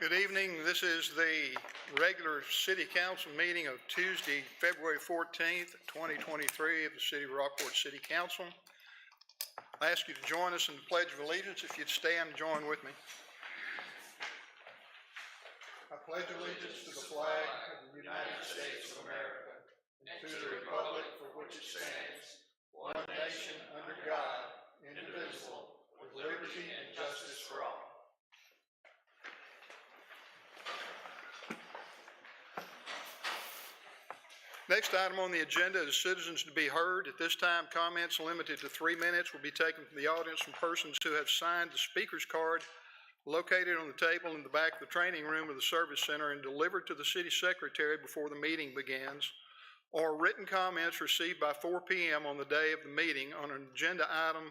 Good evening. This is the regular City Council meeting of Tuesday, February 14th, 2023 of the City of Rockport City Council. I ask you to join us in the Pledge of Allegiance. If you'd stand and join with me. I pledge allegiance to the flag of the United States of America and to the republic for which it stands, one nation under God, indivisible, with liberty and justice for all. Next item on the agenda is citizens to be heard. At this time, comments limited to 3 minutes will be taken from the audience from persons who have signed the speaker's card located on the table in the back of the training room of the Service Center and delivered to the City Secretary before the meeting begins, or written comments received by 4 p.m. on the day of the meeting on an agenda item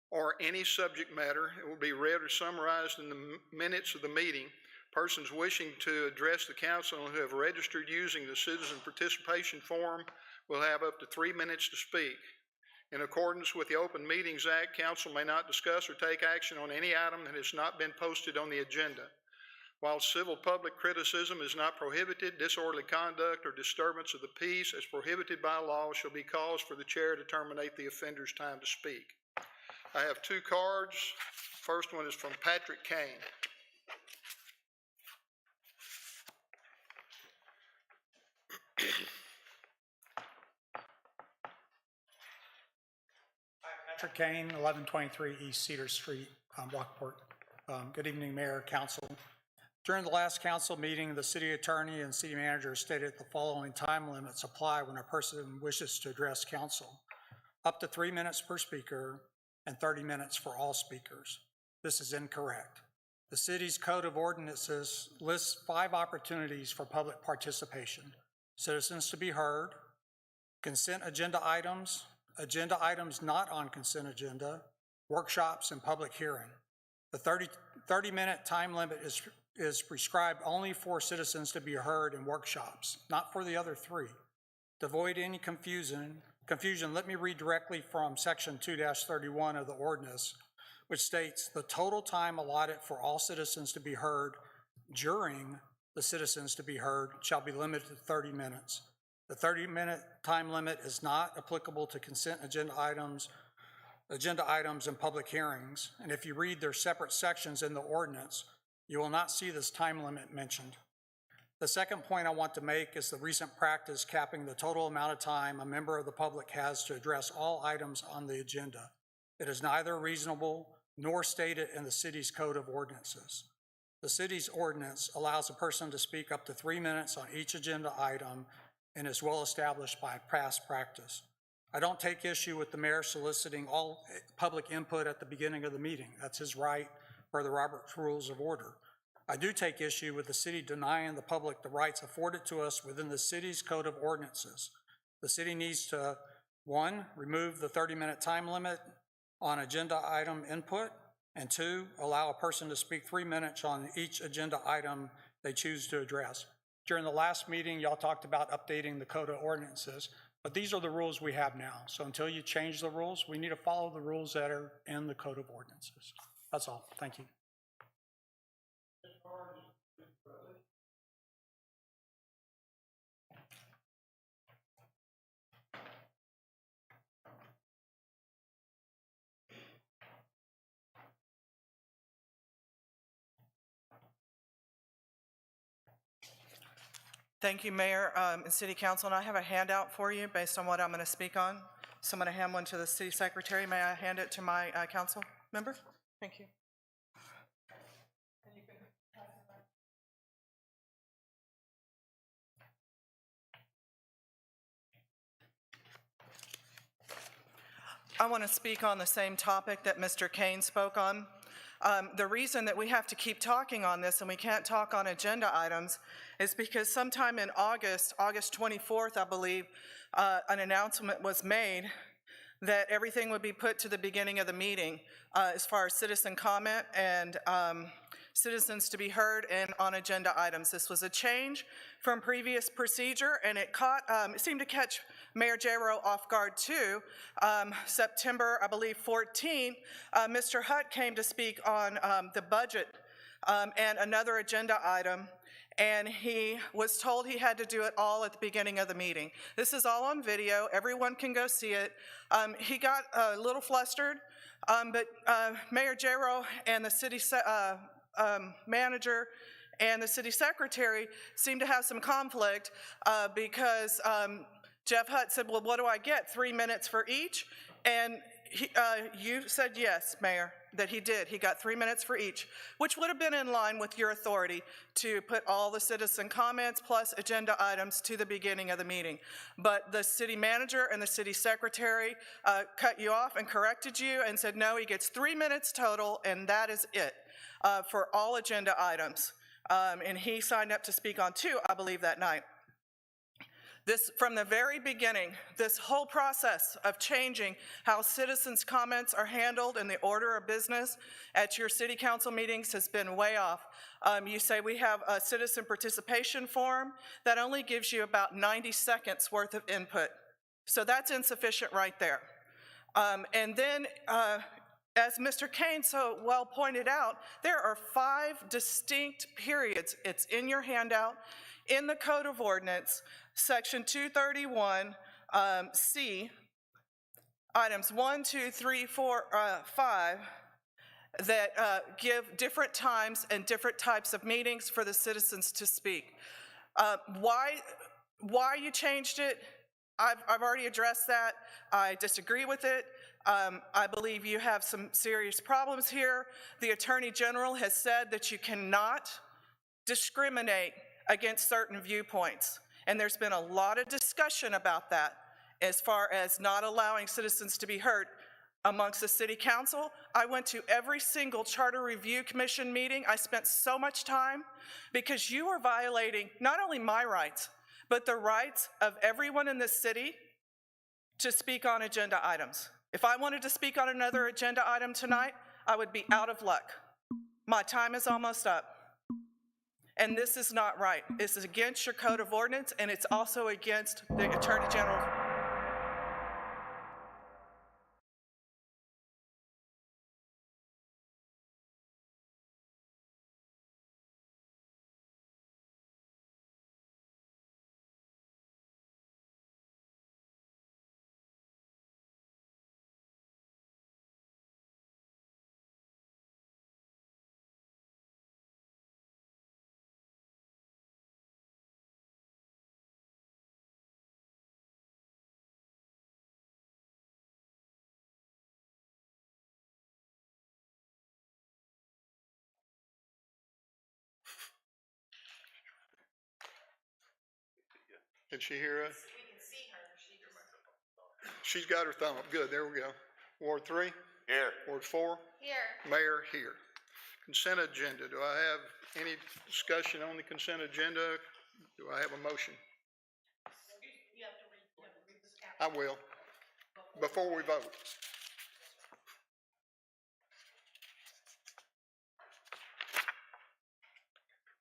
or any subject matter. It will be read or summarized in the minutes of the meeting. Persons wishing to address the council who have registered using the citizen participation form will have up to 3 minutes to speak. In accordance with the Open Meetings Act, council may not discuss or take action on any item that has not been posted on the agenda. While civil public criticism is not prohibited, disorderly conduct or disturbance of the peace as prohibited by law shall be cause for the chair to terminate the offender's time to speak. I have 2 cards. First one is from Patrick Kane. Patrick Kane, 1123 East Cedar Street, Rockport. Good evening, Mayor, Council. During the last council meeting, the city attorney and city manager stated the following time limits apply when a person wishes to address council: up to 3 minutes per speaker and 30 minutes for all speakers. This is incorrect. The city's Code of Ordinances lists 5 opportunities for public participation: citizens to be heard, consent agenda items not on consent agenda, workshops, and public hearing. The 30-minute time limit is prescribed only for citizens to be heard in workshops, not for the other 3. To avoid any confusion, let me read directly from Section 2-31 of the ordinance, which states the total time allotted for all citizens to be heard during the citizens to be heard shall be limited to 30 minutes. The 30-minute time limit is not applicable to consent agenda items and public hearings. And if you read their separate sections in the ordinance, you will not see this time limit mentioned. The second point I want to make is the recent practice capping the total amount of time a member of the public has to address all items on the agenda. It is neither reasonable nor stated in the city's Code of Ordinances. The city's ordinance allows a person to speak up to 3 minutes on each agenda item and is well established by past practice. I don't take issue with the mayor soliciting all public input at the beginning of the meeting. That's his right per the Robert's Rules of Order. I do take issue with the city denying the public the rights afforded to us within the city's Code of Ordinances. The city needs to, 1, remove the 30-minute time limit on agenda item input, and 2, allow a person to speak 3 minutes on each agenda item they choose to address. During the last meeting, y'all talked about updating the Code of Ordinances, but these are the rules we have now. So until you change the rules, we need to follow the rules that are in the Code of Ordinances. That's all. Thank you. Thank you, Mayor and City Council. And I have a handout for you based on what I'm going to speak on. So I'm going to hand one to the City Secretary. May I hand it to my council member? Thank you. I want to speak on the same topic that Mr. Kane spoke on. The reason that we have to keep talking on this and we can't talk on agenda items is because sometime in August 24th, I believe, an announcement was made that everything would be put to the beginning of the meeting as far as citizen comment and citizens to be heard and on agenda items. This was a change from previous procedure, and it seemed to catch Mayor Jero off guard too. September, I believe, 14th, Mr. Hutt came to speak on the budget and another agenda item, and he was told he had to do it all at the beginning of the meeting. This is all on video. Everyone can go see it. He got a little flustered, but Mayor Jarrow and the city manager and the city secretary seemed to have some conflict because Jeff Hutt said, well, what do I get, 3 minutes for each? And you said yes, Mayor, that he did. He got 3 minutes for each, which would have been in line with your authority to put all the citizen comments plus agenda items to the beginning of the meeting. But the city manager and the city secretary cut you off and corrected you and said, no, he gets 3 minutes total, and that is it for all agenda items. And he signed up to speak on 2, I believe, that night. This, from the very beginning, this whole process of changing how citizens' comments are handled in the order of business at your city council meetings has been way off. You say we have a citizen participation form that only gives you about 90 seconds worth of input. So that's insufficient right there. And then, as Mr. Kane so well pointed out, there are 5 distinct periods. It's in your handout, in the Code of Ordinance, Section 231, C, items 1, 2, 3, 4, 5, that give different times and different types of meetings for the citizens to speak. Why you changed it, I've already addressed that. I disagree with it. I believe you have some serious problems here. The Attorney General has said that you cannot discriminate against certain viewpoints. And there's been a lot of discussion about that as far as not allowing citizens to be heard amongst the city council. I went to every single Charter Review Commission meeting. I spent so much time because you are violating not only my rights, but the rights of everyone in this city to speak on agenda items. If I wanted to speak on another agenda item tonight, I would be out of luck. My time is almost up. And this is not right. This is against your Code of Ordinance, and it's also against the Attorney General. Can she hear us? We can see her. She's got her thumb up. Good, there we go. Ward 3? Here. Ward 4? Here. Mayor, here. Consent agenda. Do I have any discussion on the consent agenda? Do I have a motion? You have to read this I will. Before we vote.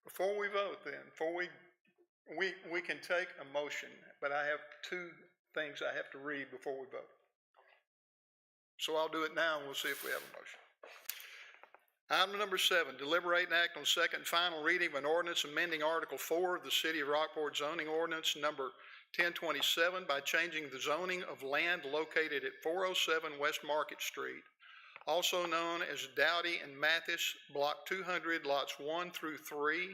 Before we vote then, we can take a motion, but I have 2 things I have to read before we vote. So I'll do it now and we'll see if we have a motion. Item number 7, deliberate and act on second and final reading of an ordinance amending Article 4 of the City of Rockport zoning ordinance number 1027 by changing the zoning of land located at 407 West Market Street, also known as Dowdy and Mathis, Block 200, lots 1 through 3,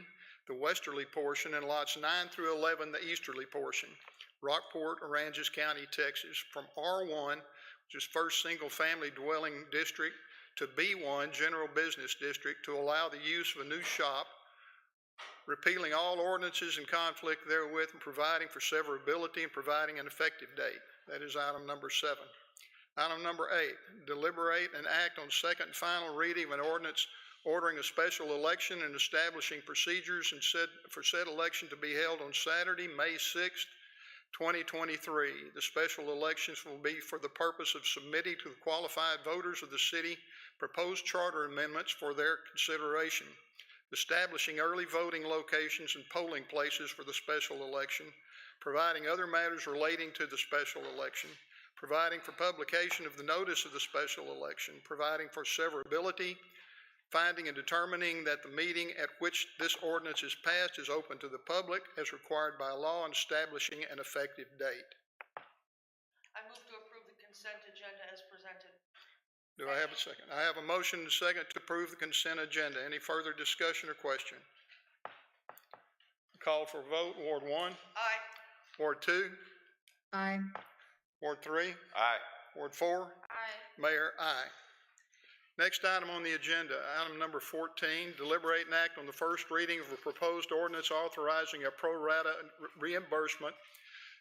the westerly portion, and lots 9 through 11, the easterly portion, Rockport, Aransas County, Texas, from R1, which is first single family dwelling district, to B1, general business district, to allow the use of a new shop, repealing all ordinances in conflict therewith, and providing for severability and providing an effective date. That is item number 7. Item number 8, deliberate and act on second and final reading of an ordinance ordering a special election and establishing procedures and for said election to be held on Saturday, May 6th, 2023. The special elections will be for the purpose of submitting to the qualified voters of the city proposed charter amendments for their consideration, establishing early voting locations and polling places for the special election, providing other matters relating to the special election, providing for publication of the notice of the special election, providing for severability finding and determining that the meeting at which this ordinance is passed is open to the public as required by law and establishing an effective date. I move to approve the consent agenda as presented. Do I have a second? I have a motion and a second to approve the consent agenda. Any further discussion or question? Call for a vote. Ward 1, Aye. Ward 2, Aye. Ward 3, Aye. Ward 4, Aye. Mayor, aye. Next item on the agenda, item number 14, deliberate and act on the first reading of a proposed ordinance authorizing a pro rata reimbursement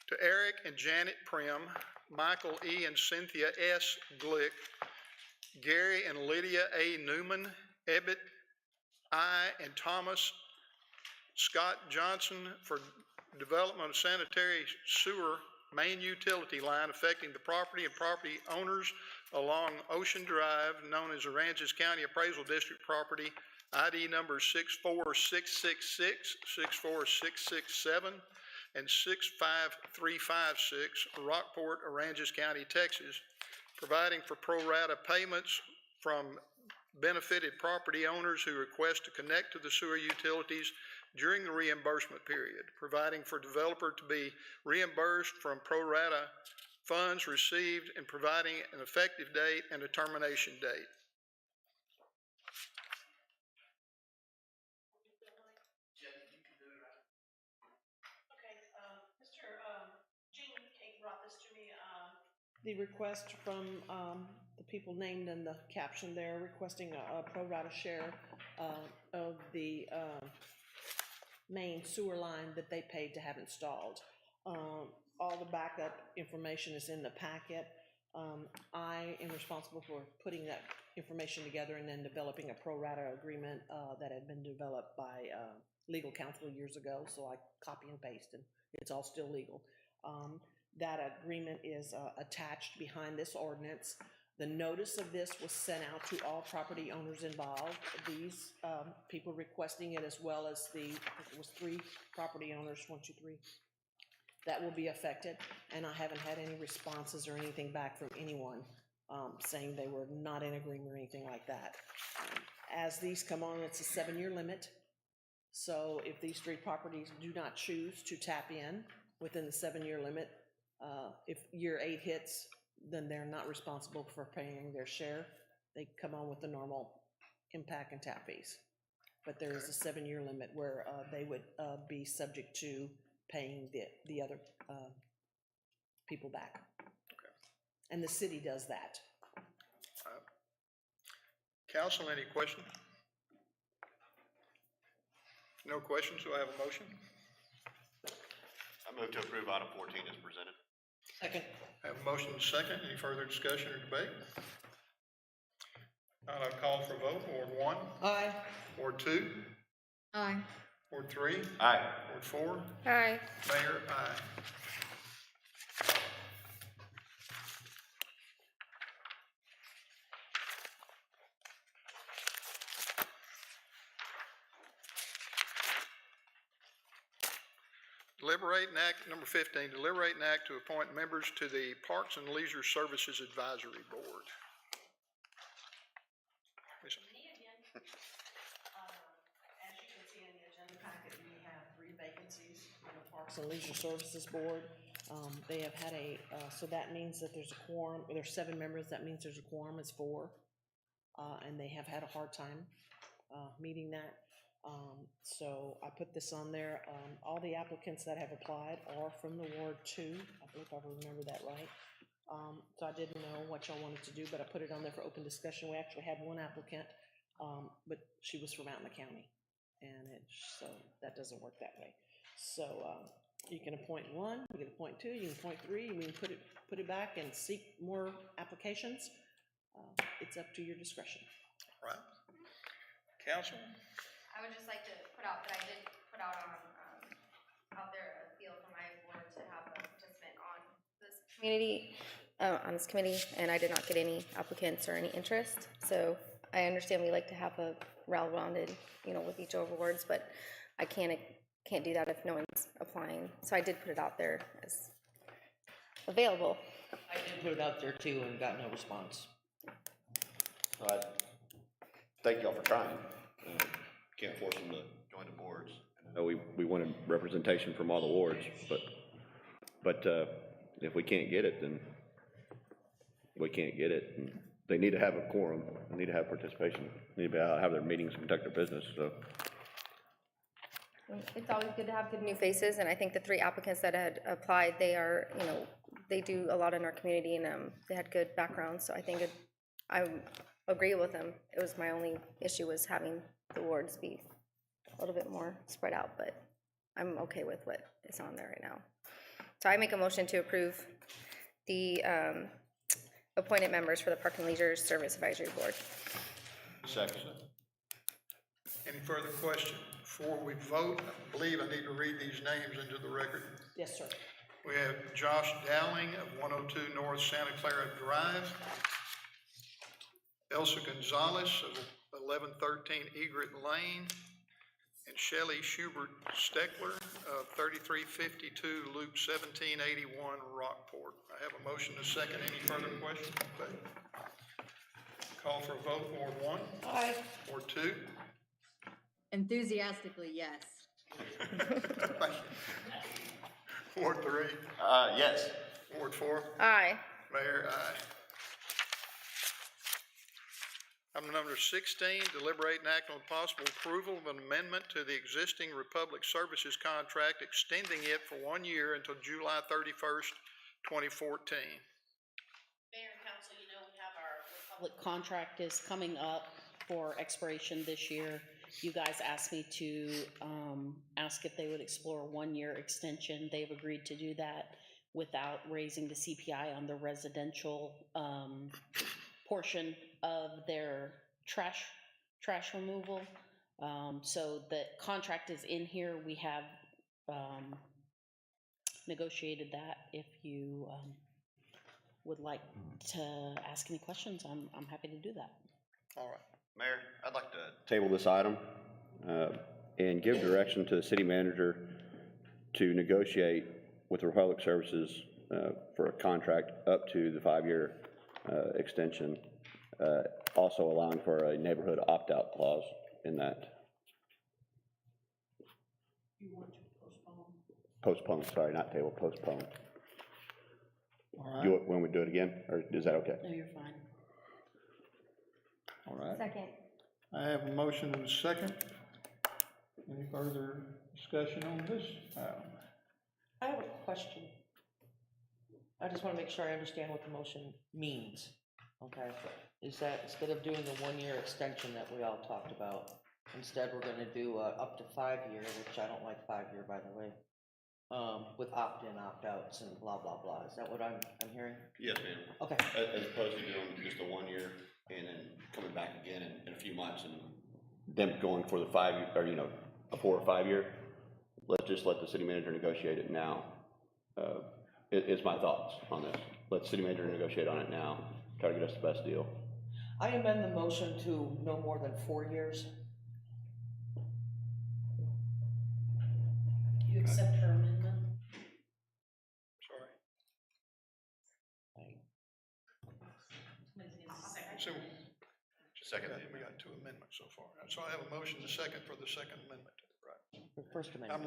to Eric and Janet Prim, Michael E. and Cynthia S. Glick, Gary and Lydia A. Newman, Ebbett I. and Thomas Scott Johnson for development of sanitary sewer main utility line affecting the property and property owners along Ocean Drive, known as Aransas County Appraisal District property, ID numbers 64666, 64667, and 65356, Rockport, Aransas County, Texas, providing for pro rata payments from benefited property owners who request to connect to the sewer utilities during the reimbursement period, providing for developer to be reimbursed from pro rata funds received, and providing an effective date and a termination date. Okay, Mr. Jean King brought this to me, the request from, the people named in the caption there, requesting a pro rata share, of the, main sewer line that they paid to have installed. All the backup information is in the packet. I am responsible for putting that information together and then developing a pro rata agreement that had been developed by legal counsel years ago, so I copy and paste, and it's all still legal. That agreement is attached behind this ordinance. The notice of this was sent out to all property owners involved. These people requesting it, as well as it was 3 property owners, 1, 2, 3, that will be affected. And I haven't had any responses or anything back from anyone saying they were not in agreement or anything like that. As these come on, it's a 7-year limit. So if these 3 properties do not choose to tap in within the 7-year limit, if year 8 hits, then they're not responsible for paying their share. They come on with the normal impact and tap fees. But there is a 7-year limit where they would be subject to paying the other people back. Okay. And the city does that. Council, any questions? No questions, do I have a motion? I move to approve item 14 as presented. Second. I have a motion and a second. Any further discussion or debate? I'll call for a vote. Ward 1, Aye. Ward 2, Aye. Ward 3, Aye. Ward 4, Aye. Mayor, aye. Deliberate and act, number 15, deliberate and act to appoint members to the Parks and Leisure Services Advisory Board. Yes, sir. As you can see in the agenda packet, we have 3 vacancies on the Parks and Leisure Services Board. They have had so that means that there's a quorum, there's 7 members, that means there's a quorum, it's 4. And they have had a hard time meeting that. So I put this on there. All the applicants that have applied are from the Ward 2. I believe I remember that right. So I didn't know what y'all wanted to do, but I put it on there for open discussion. We actually had 1 applicant, but she was from out in the county, and so that doesn't work that way. So you can appoint 1, you can appoint 2, you can appoint 3, you can put it back and seek more applications. It's up to your discretion. Right. Council? I would just like to put out that I did put out on, out there a field for my board to have a participant on this committee, and I did not get any applicants or any interest. So I understand we like to have a well-rounded, with each awards, but I can't do that if no one's applying. So I did put it out there as available. I did put it out there too and got no response. So thank y'all for trying. Can't force them to join the boards. I know we wanted representation from all the wards, but if we can't get it, then we can't get it. And they need to have a quorum, they need to have participation, they need to be able to have their meetings, conduct their business, so. It's always good to have good new faces, and I think the 3 applicants that had applied, they are, you know, they do a lot in our community, and they had good backgrounds, so I think I agree with them. It was my only issue was having the wards be a little bit more spread out, but I'm okay with what is on there right now. So I make a motion to approve the appointed members for the Park and Leisure Service Advisory Board. Second. Any further question? Before we vote, I believe I need to read these names into the record. Yes, sir. We have Josh Dowling of 102 North Santa Clara Drive, Elsa Gonzalez of 1113 Egret Lane, and Shelley Schubert Steckler of 3352 Loop 1781 Rockport. I have a motion to second. Any further questions? Okay. Call for a vote. Ward 1. Aye. Ward 2. Enthusiastically, yes. Ward 3. Yes. Ward 4. Aye. Mayor, aye. Item number 16, deliberate and act on possible approval of an amendment to the existing Republic Services contract, extending it for 1 year until July 31st, 2014. Mayor and council, you know, we have our Republic contract is coming up for expiration this year. You guys asked me to ask if they would explore a 1-year extension. They've agreed to do that without raising the CPI on the residential portion of their trash removal. So the contract is in here. We have negotiated that. If you would like to ask any questions, I'm happy to do that. All right. Mayor, I'd like to table this item and give direction to the city manager to negotiate with the Republic Services for a contract up to the 5-year extension, also allowing for a neighborhood opt-out clause in that. You want to postpone? Postpone, sorry, not table, postpone. All right. Do it when we do it again, or is that okay? No, you're fine. All right. Second. I have a motion and a second. Any further discussion on this? I have a question. I just want to make sure I understand what the motion means, okay? Is that instead of doing the 1-year extension that we all talked about, instead we're gonna do up to 5-year, which I don't like 5-year, by the way, with opt-in, opt-outs and blah, blah, blah. Is that what I'm hearing? Yes, ma'am. Okay. As opposed to doing just a 1 year and then coming back again in a few months and them going for the 5-year, or, you know, a 4 or 5 year. Let's just let the city manager negotiate it now. It's my thoughts on this. Let the city manager negotiate on it now, try to get us the best deal. I amend the motion to no more than 4 years. You accept her amendment? Sorry. Second. So, we got 2 amendments so far. So I have a motion to second for the second amendment, right? The First Amendment.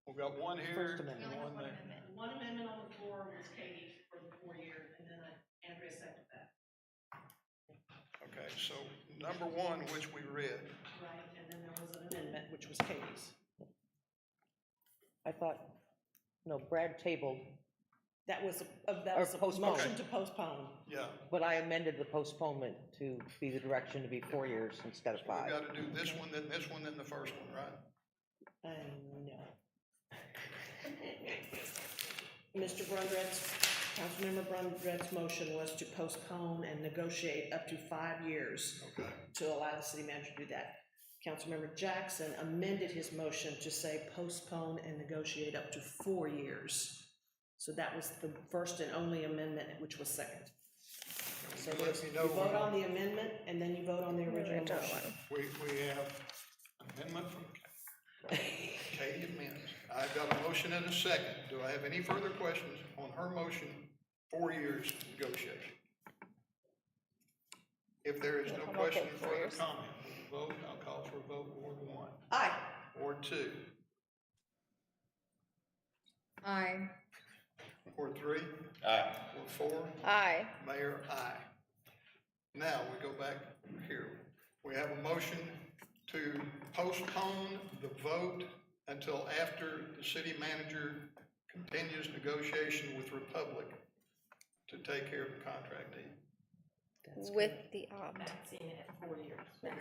We've got one here. First Amendment. and one there. One amendment on the floor was Katie for the 4-year, and then Andrea seconded that. Okay, so number 1, which we read. Right, and then there was an amendment, which was Katie's. I thought, no, Brad tabled, That was a postpone. motion to postpone. Yeah. but I amended the postponement to be the direction to be 4 years instead of We've 5. got to do this one, then this one, then the first one, right? No. Mr. Brundred's, Councilmember Brundred's motion was to postpone and negotiate up to 5 years Okay. to allow the city manager to do that. Councilmember Jackson amended his motion to say postpone and negotiate up to 4 years. So that was the first and only amendment, which was second. So Let there's- me you know vote when- on the amendment, and then you vote on the original motion. We have amendment from Katie amends. I've got a motion and a second. Do I have any further questions on her motion, 4 years negotiation? If there is no I'm question okay or with 4 further years. comment, we'll vote. I'll call for a vote. Ward 1. Aye. Ward 2. Aye. Ward 3. Aye. Ward 4. Aye. Mayor, aye. Now, we go back here. We have a motion to postpone the vote until after the city manager continues negotiation with Republic to take care of the contract need. With the opt,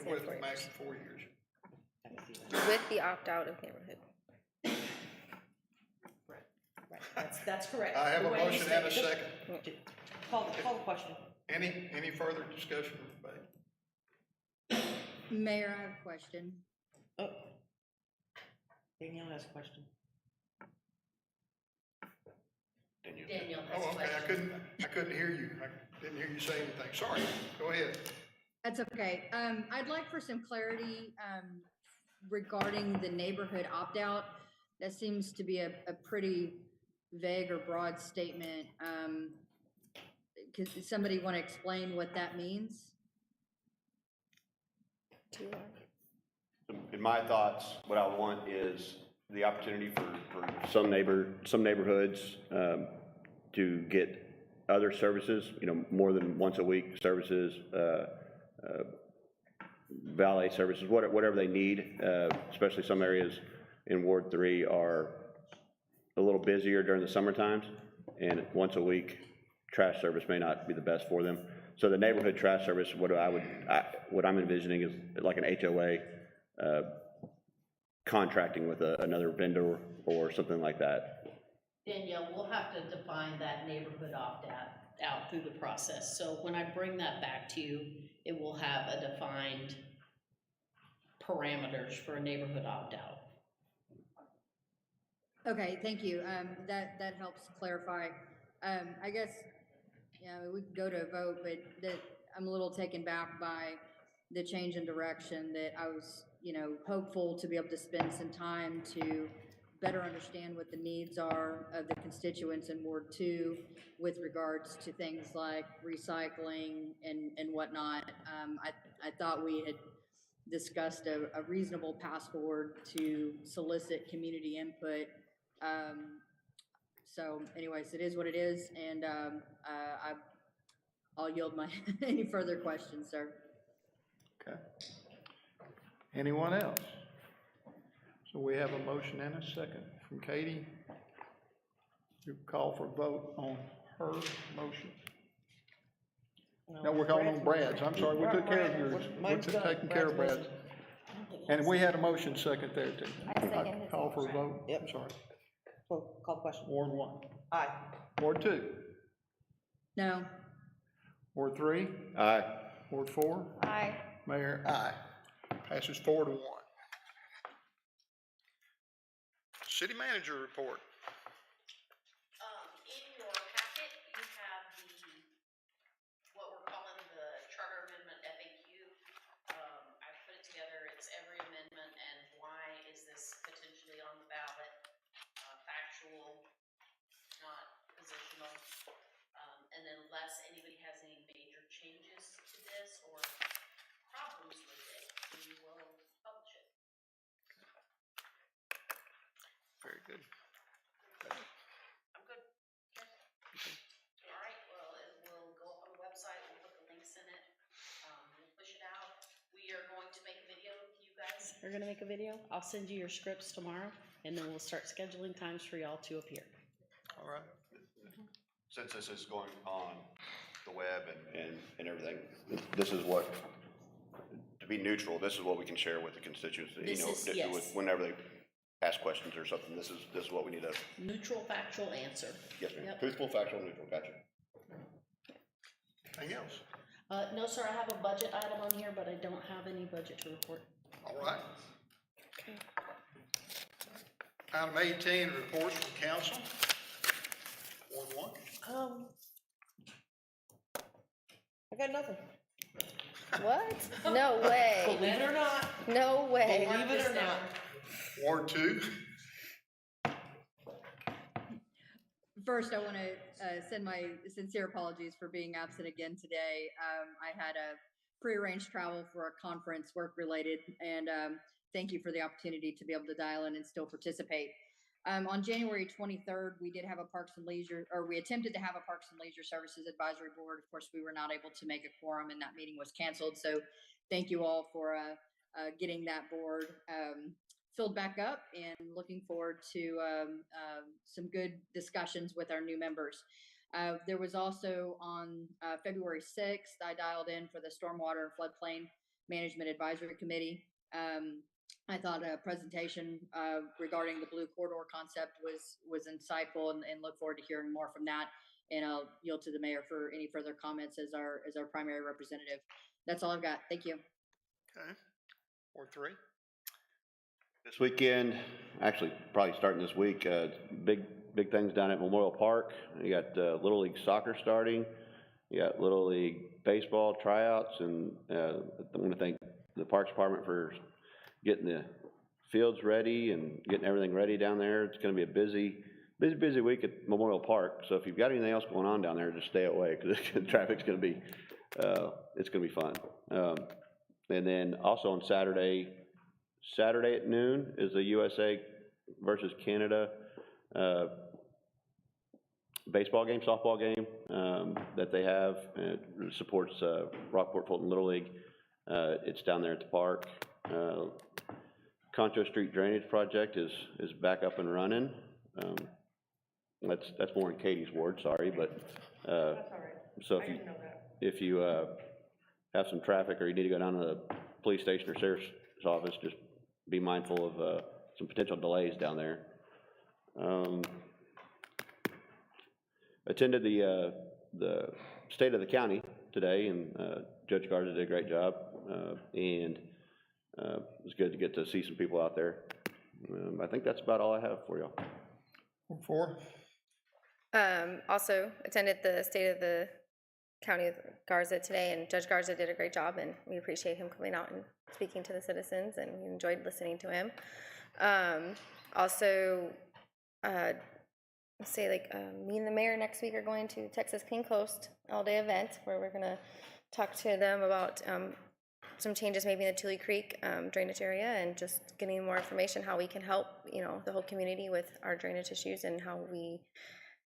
With the max of 4 years. with the opt-out of neighborhood. That's correct. I have The a way you motion and a stated second. it. Call the question. Any further discussion or debate? Mayor, I have a question. Oh. Danielle has a question. Daniel has Oh, a okay, question. I couldn't hear you. I didn't hear you say anything. Sorry. Go ahead. That's okay. I'd like for some clarity, regarding the neighborhood opt-out. That seems to be a pretty vague or broad statement. Could somebody want to explain what that means? In my thoughts, what I want is the opportunity for some neighborhoods to get other services, more than once a week services, valet services, whatever they need, especially some areas in Ward 3 are a little busier during the summer times, and once a week trash service may not be the best for them. So the neighborhood trash service, what I'm envisioning is like an HOA contracting with another vendor or something like that. Danielle, we'll have to define that neighborhood opt-out through the process. So when I bring that back to you, it will have a defined parameters for a neighborhood opt-out. Okay, thank you. That helps clarify. I guess, we could go to a vote, but I'm a little taken back by the change in direction that I was, hopeful to be able to spend some time to better understand what the needs are of the constituents in Ward 2 with regards to things like recycling and whatnot. I thought we had discussed a reasonable path forward to solicit community input. So anyways, it is what it is, and I'll yield my any further questions, sir. Okay. Anyone else? So we have a motion and a second from Katie. You call for a vote on her motion. No, we're calling on Brad's. I'm sorry, we took care of yours. We're taking care of Brad's. And we had a motion second there too. I second his Call for a vote. Yep. I'm sorry. Call the question. Ward 1. Aye. Ward 2. No. Ward 3. Aye. Ward 4. Aye. Mayor, aye. Passes 4-1. City manager report. In your packet, you have what we're calling the charter amendment FAQ. I put it together, it's every amendment and why is this potentially on the ballot, factual, not positional. And then unless anybody has any major changes to this or problems with it, we will publish it. Very good. I'm good. All right, well, it will go up on the website, we'll put the links in it, we'll push it out. We are going to make a video, you guys are gonna make a video. I'll send you your scripts tomorrow, and then we'll start scheduling times for y'all to appear. All right. Since this is going on the web and everything, this is what, to be neutral, this is what we can share with the constituents. Yes. Whenever they ask questions or something, this is what we need to. Neutral, factual answer. Yes, ma'am. Yep. Truthful, factual, neutral. Gotcha. Anything else? No, sir, I have a budget item on here, but I don't have any budget to report. All right. Item 18, reports from council. Ward 1. I got nothing. What? No way. Believe it or not. No way. Believe it or not. Ward 2. First, I want to send my sincere apologies for being absent again today. I had a prearranged travel for a conference, work-related, and thank you for the opportunity to be able to dial in and still participate. On January 23rd, we did have a Parks and Leisure, or we attempted to have a Parks and Leisure Services Advisory Board. Of course, we were not able to make a quorum, and that meeting was canceled. So thank you all for getting that board filled back up, and looking forward to some good discussions with our new members. There was also on February 6th, I dialed in for the Stormwater and Floodplain Management Advisory Committee. I thought a presentation regarding the Blue Corridor concept was insightful, and look forward to hearing more from that. And I'll yield to the mayor for any further comments as our primary representative. That's all I've got. Thank you. Okay. Ward 3. This weekend, actually probably starting this week, big things down at Memorial Park. You got Little League soccer starting. You got Little League baseball tryouts, and I want to thank the Parks Department for getting the fields ready and getting everything ready down there. It's going to be a busy week at Memorial Park. So if you've got anything else going on down there, just stay away, because the traffic's going to be it's going to be fun. And then also on Saturday at noon is the USA versus Canada baseball game, softball game that they have. It supports Rockport Fulton Little League. It's down there at the park. Concho Street Drainage Project is back up and running. That's more in Katie's ward, sorry, but That's all right. so I didn't know that. if you have some traffic, or you need to go down to the police station or sheriff's office, just be mindful of some potential delays down there. Attended the state of the county today, and Judge Garza did a great job, and it was good to get to see some people out there. I think that's about all I have for y'all. Ward 4. Also attended the State of the County of Garza today, and Judge Garza did a great job, and we appreciate him coming out and speaking to the citizens, and we enjoyed listening to him. Also, say me and the mayor next week are going to Texas Clean Coast all-day event, where we're gonna talk to them about some changes maybe in the Tule Creek drainage area, and just getting more information how we can help, the whole community with our drainage issues, and how we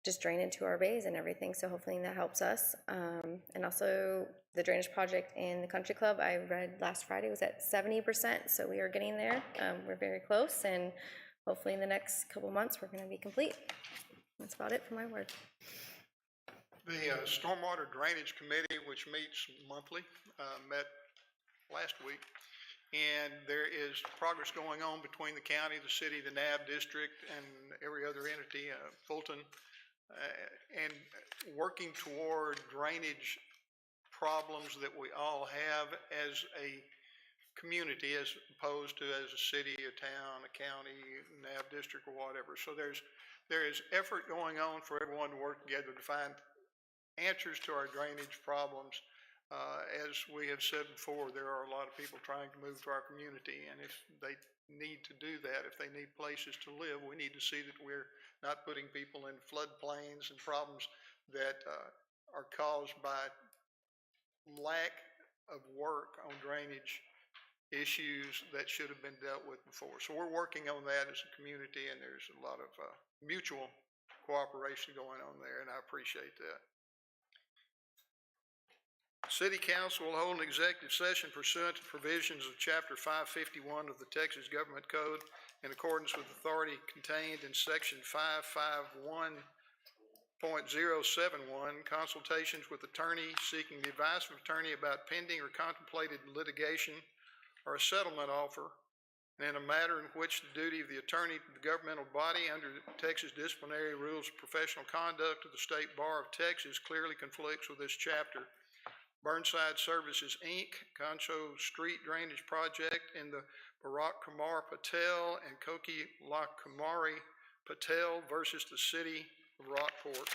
just drain into our bays and everything. So hopefully that helps us. And also the drainage project in the country club, I read last Friday, was at 70%. So we are getting there. We're very close, and hopefully in the next couple months, we're gonna be complete. That's about it for my word. The Stormwater Drainage Committee, which meets monthly, met last week, and there is progress going on between the county, the city, the NAB district, and every other entity, Fulton, and working toward drainage problems that we all have as a community, as opposed to as a city, a town, a county, NAB district, or whatever. So there is effort going on for everyone to work together to find answers to our drainage problems. As we have said before, there are a lot of people trying to move to our community, and if they need to do that, if they need places to live, we need to see that we're not putting people in floodplains and problems that are caused by lack of work on drainage issues that should have been dealt with before. So we're working on that as a community, and there's a lot of mutual cooperation going on there, and I appreciate that. City Council will hold an executive session pursuant to provisions of Chapter 551 of the Texas Government Code in accordance with authority contained in Section 551.071, consultations with attorney seeking the advice of attorney about pending or contemplated litigation or a settlement offer, and in a matter in which the duty of the attorney to the governmental body under the Texas Disciplinary Rules of Professional Conduct of the State Bar of Texas clearly conflicts with this chapter. Burnside Services, Inc., Concho Street Drainage Project in the Barack Kumar Patel and Koki Lakumari Patel versus the City of Rockport.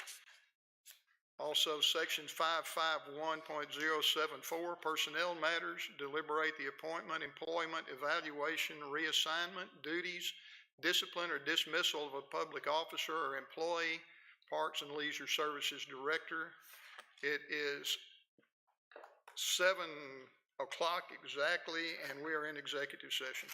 Also, Sections 551.074, Personnel Matters, deliberate the appointment, employment, evaluation, reassignment, duties, discipline, or dismissal of a public officer or employee, Parks and Leisure Services Director. It is o'clock exactly, and we are in executive session.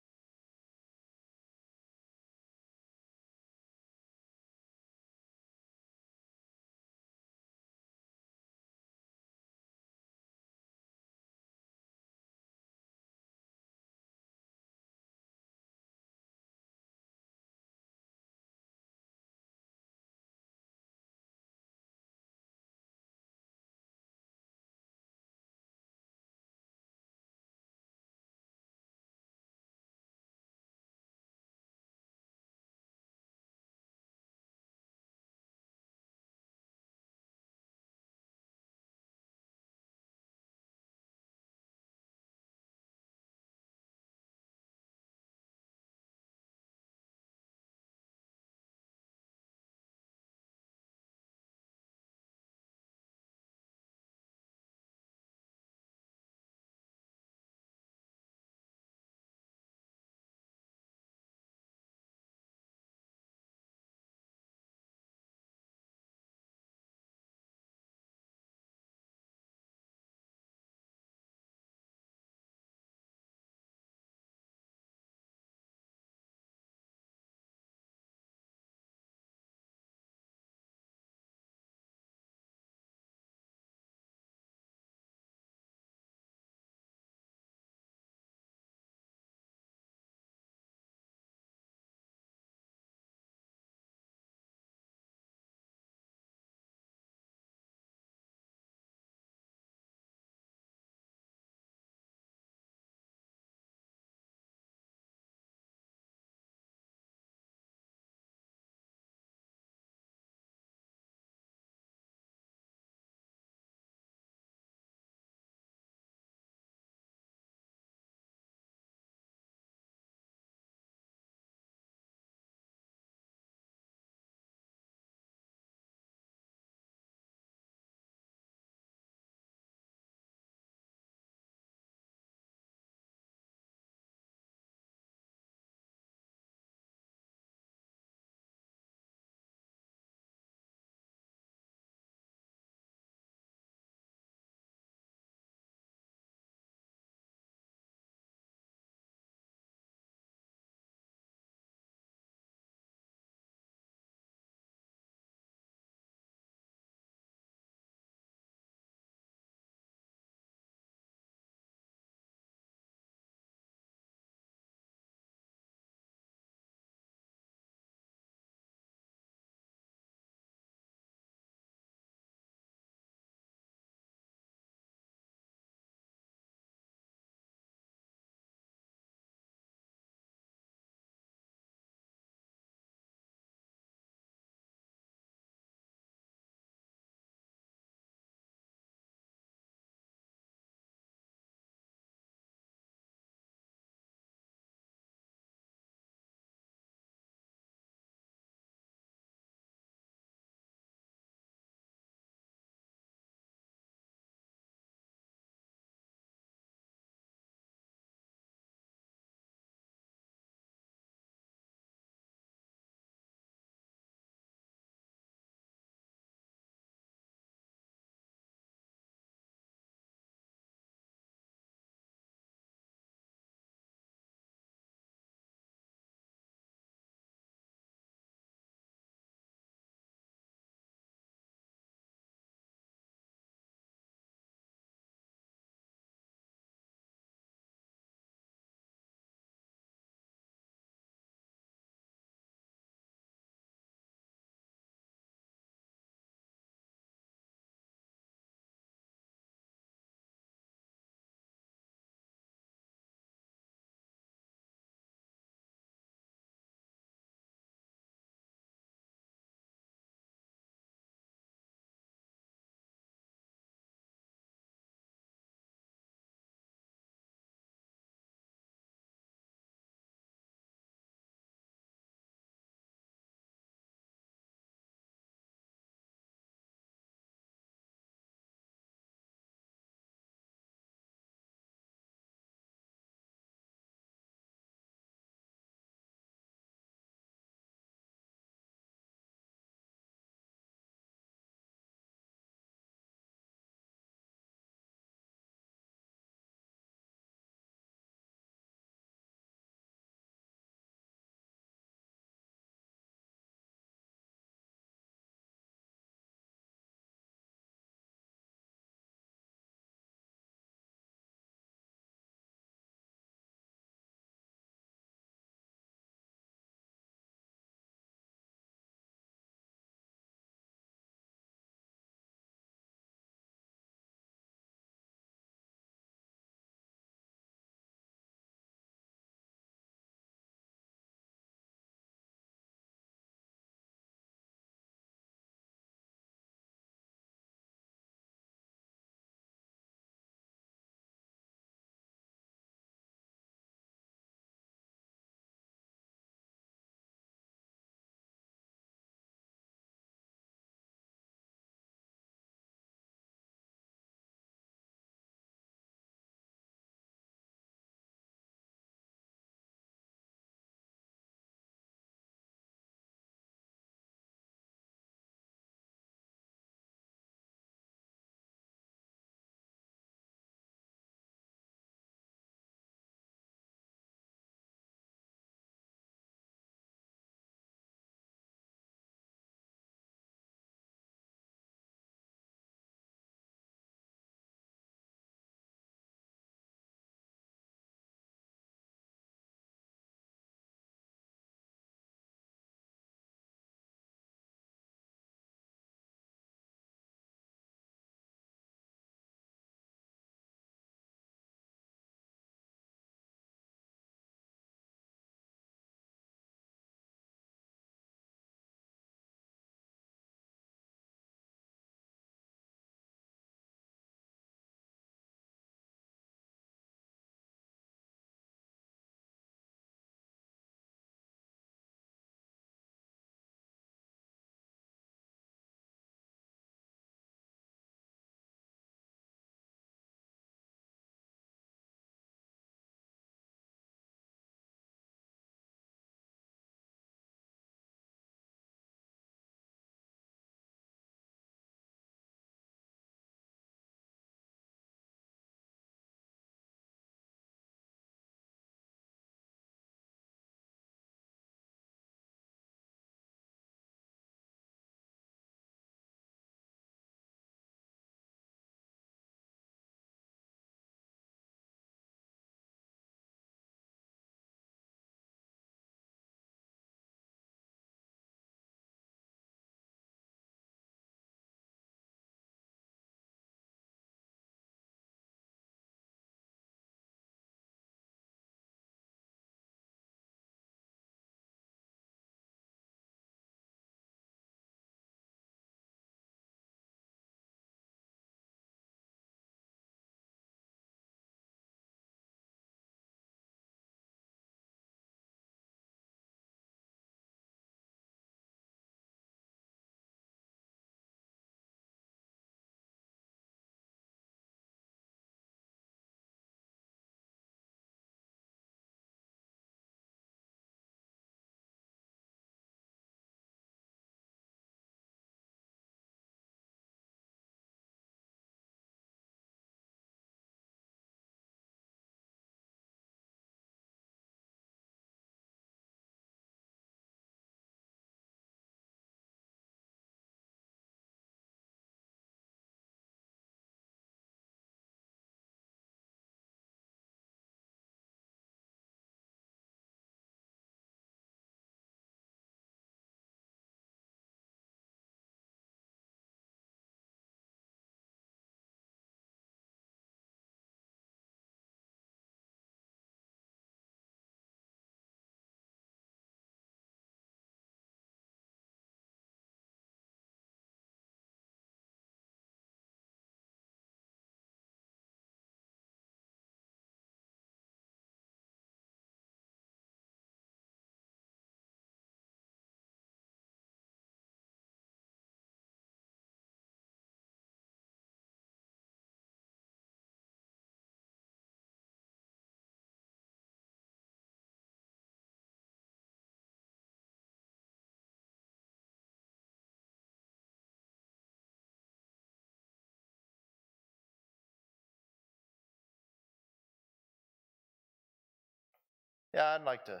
Yeah, I'd like to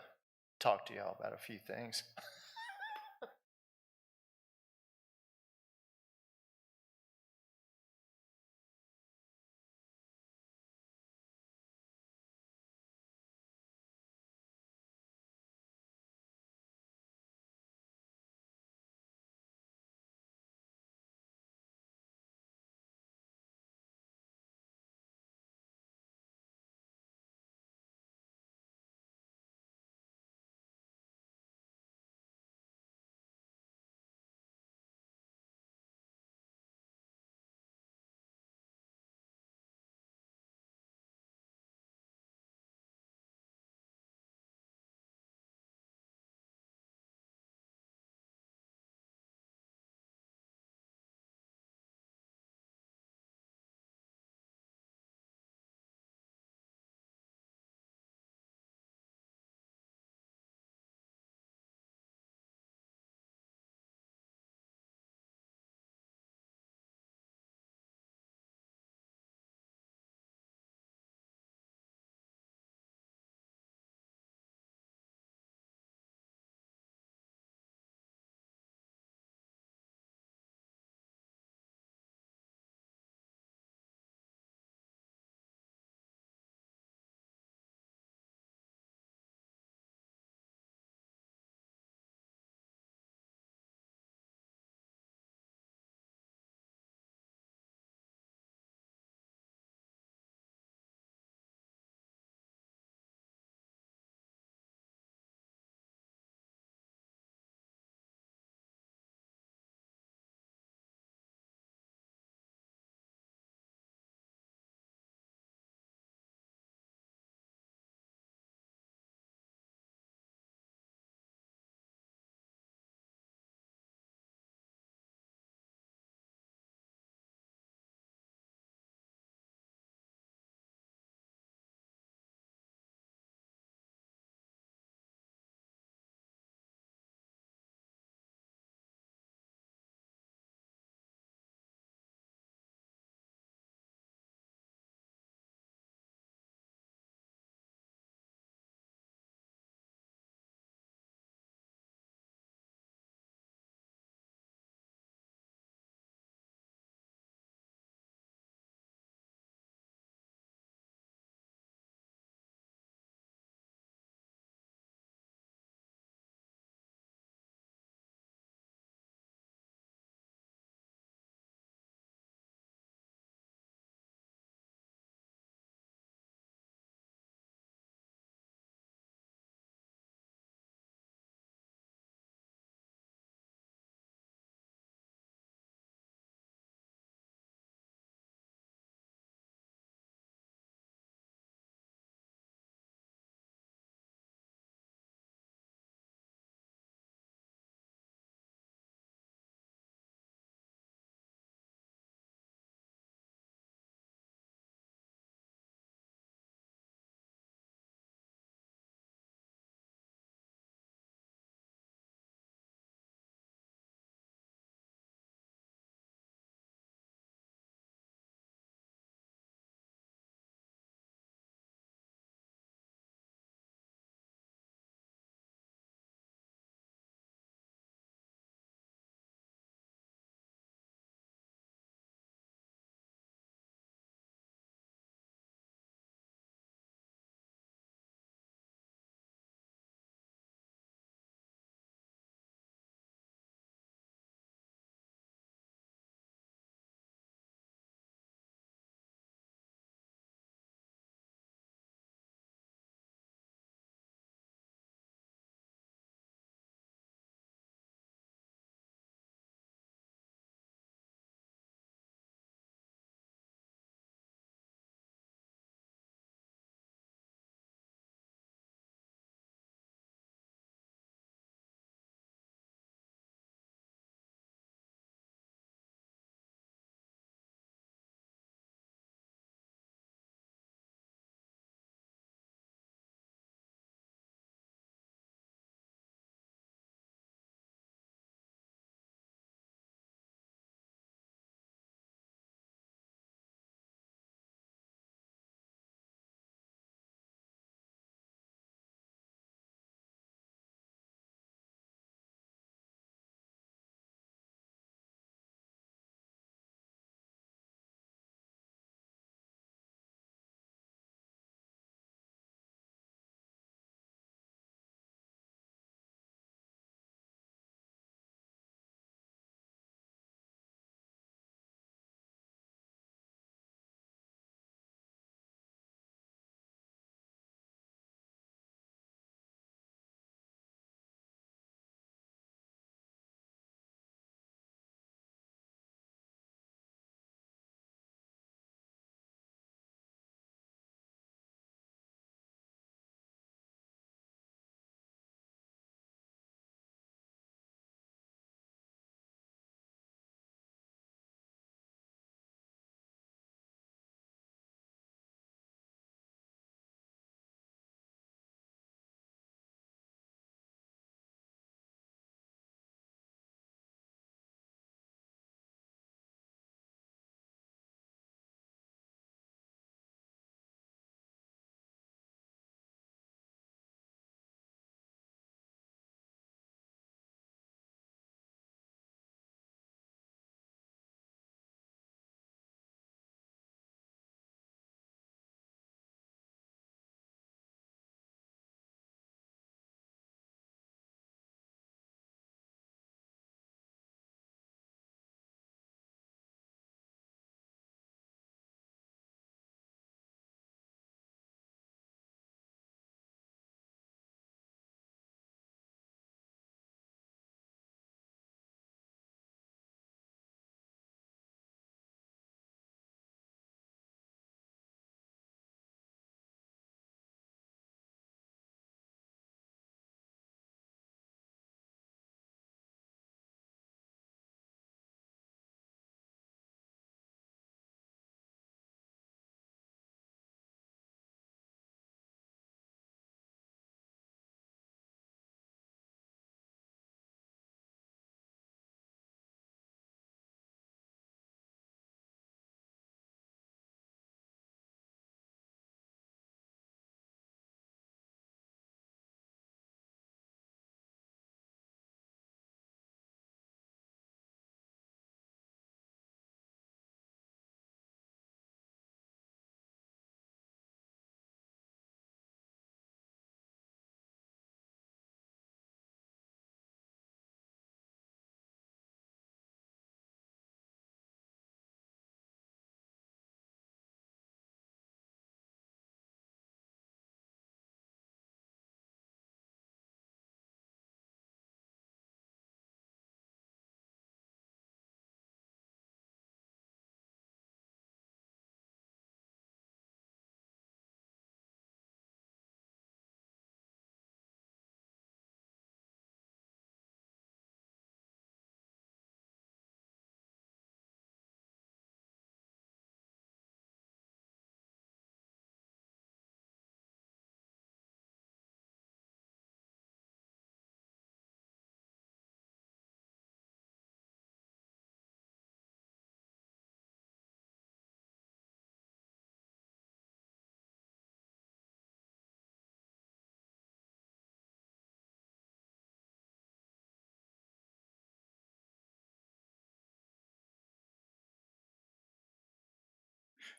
talk to y'all about a few things.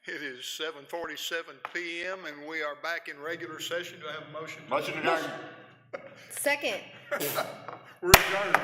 It is 7:47 PM and we are back in regular session. Do I have a motion? Motion adjourned. Second. We're adjourned.